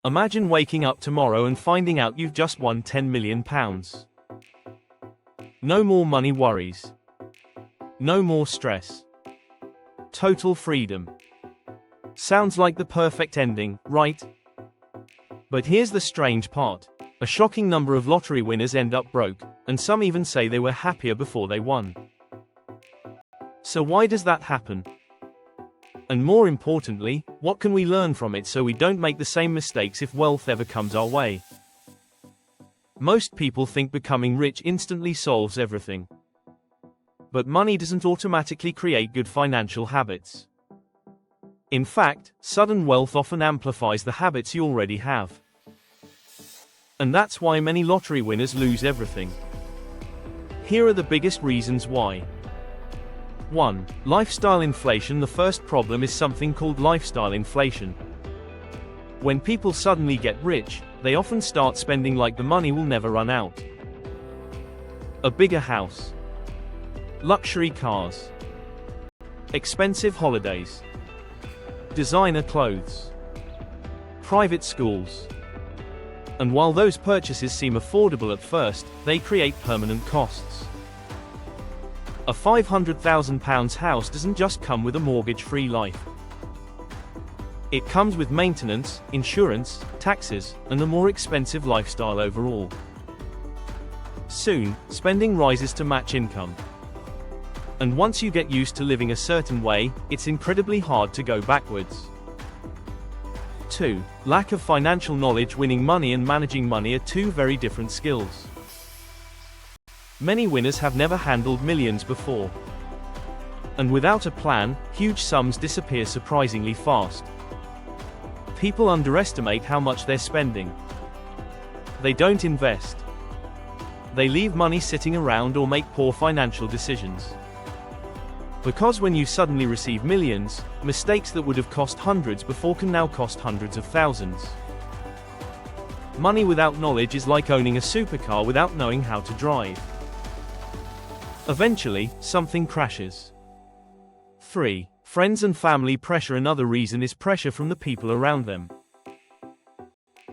Imagine waking up tomorrow and finding out you've just won £10 million. No more money worries. No more stress. Total freedom. Sounds like the perfect ending, right? But here's the strange part. A shocking number of lottery winners end up broke, and some even say they were happier before they won. So why does that happen? And more importantly, what can we learn from it so we don't make the same mistakes if wealth ever comes our way? Most people think becoming rich instantly solves everything. But money doesn't automatically create good financial habits. In fact, sudden wealth often amplifies the habits you already have. And that's why many lottery winners lose everything. Here are the biggest reasons why. 1. Lifestyle inflation. The first problem is something called lifestyle inflation. When people suddenly get rich, they often start spending like the money will never run out. A bigger house. Luxury cars. Expensive holidays. Designer clothes. Private schools. And while those purchases seem affordable at first, they create permanent costs. A £500,000 house doesn't just come with a mortgage-free life. It comes with maintenance, insurance, taxes, and a more expensive lifestyle overall. Soon, spending rises to match income. And once you get used to living a certain way, it's incredibly hard to go backwards. 2. Lack of financial knowledge. Winning money and managing money are two very different skills. Many winners have never handled millions before. And without a plan, huge sums disappear surprisingly fast. People underestimate how much they're spending. They don't invest. They leave money sitting around or make poor financial decisions. Because when you suddenly receive millions, mistakes that would have cost hundreds before can now cost hundreds of thousands. Money without knowledge is like owning a supercar without knowing how to drive. Eventually, something crashes. 3. Friends and family pressure. Another reason is pressure from the people around them.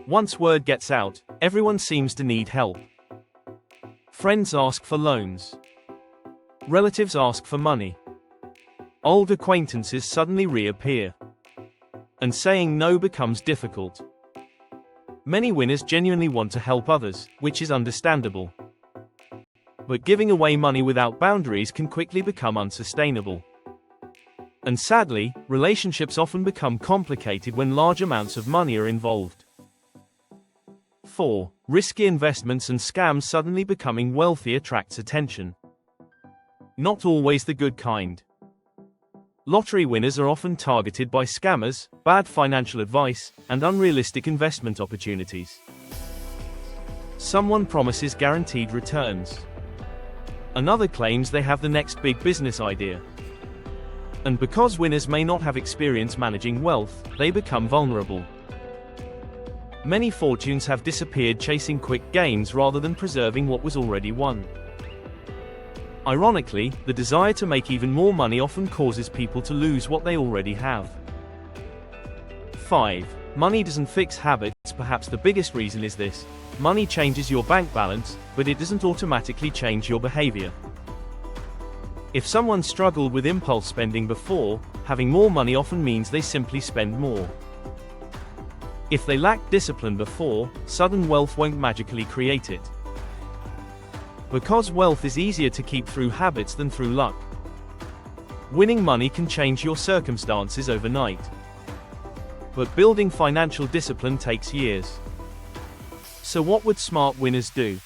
Once word gets out, everyone seems to need help. Friends ask for loans. Relatives ask for money. Old acquaintances suddenly reappear. And saying no becomes difficult. Many winners genuinely want to help others, which is understandable. But giving away money without boundaries can quickly become unsustainable. And sadly, relationships often become complicated when large amounts of money are involved. 4. Risky investments and scams. Suddenly becoming wealthy attracts attention. Not always the good kind. Lottery winners are often targeted by scammers, bad financial advice, and unrealistic investment opportunities. Someone promises guaranteed returns. Another claims they have the next big business idea. And because winners may not have experience managing wealth, they become vulnerable. Many fortunes have disappeared chasing quick gains rather than preserving what was already won. Ironically, the desire to make even more money often causes people to lose what they already have. 5. Money doesn't fix habits. Perhaps the biggest reason is this: money changes your bank balance, but it doesn't automatically change your behavior. If someone struggled with impulse spending before, having more money often means they simply spend more. If they lacked discipline before, sudden wealth won't magically create it. Because wealth is easier to keep through habits than through luck. Winning money can change your circumstances overnight. But building financial discipline takes years. So what would smart winners do?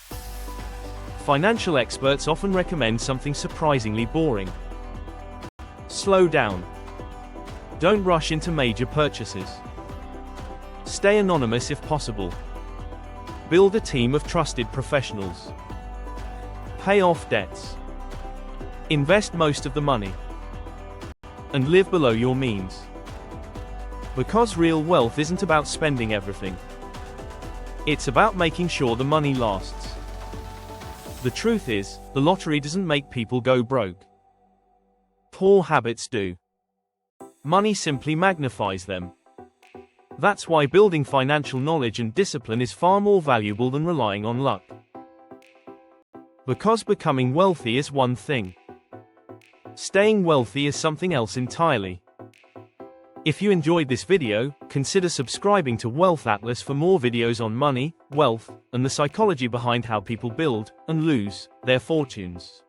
Financial experts often recommend something surprisingly boring. Slow down. Don't rush into major purchases. Stay anonymous if possible. Build a team of trusted professionals. Pay off debts. Invest most of the money. And live below your means. Because real wealth isn't about spending everything. It's about making sure the money lasts. The truth is, the lottery doesn't make people go broke. Poor habits do. Money simply magnifies them. That's why building financial knowledge and discipline is far more valuable than relying on luck. Because becoming wealthy is one thing. Staying wealthy is something else entirely. If you enjoyed this video, consider subscribing to Wealth Atlas for more videos on money, wealth, and the psychology behind how people build and lose their fortunes.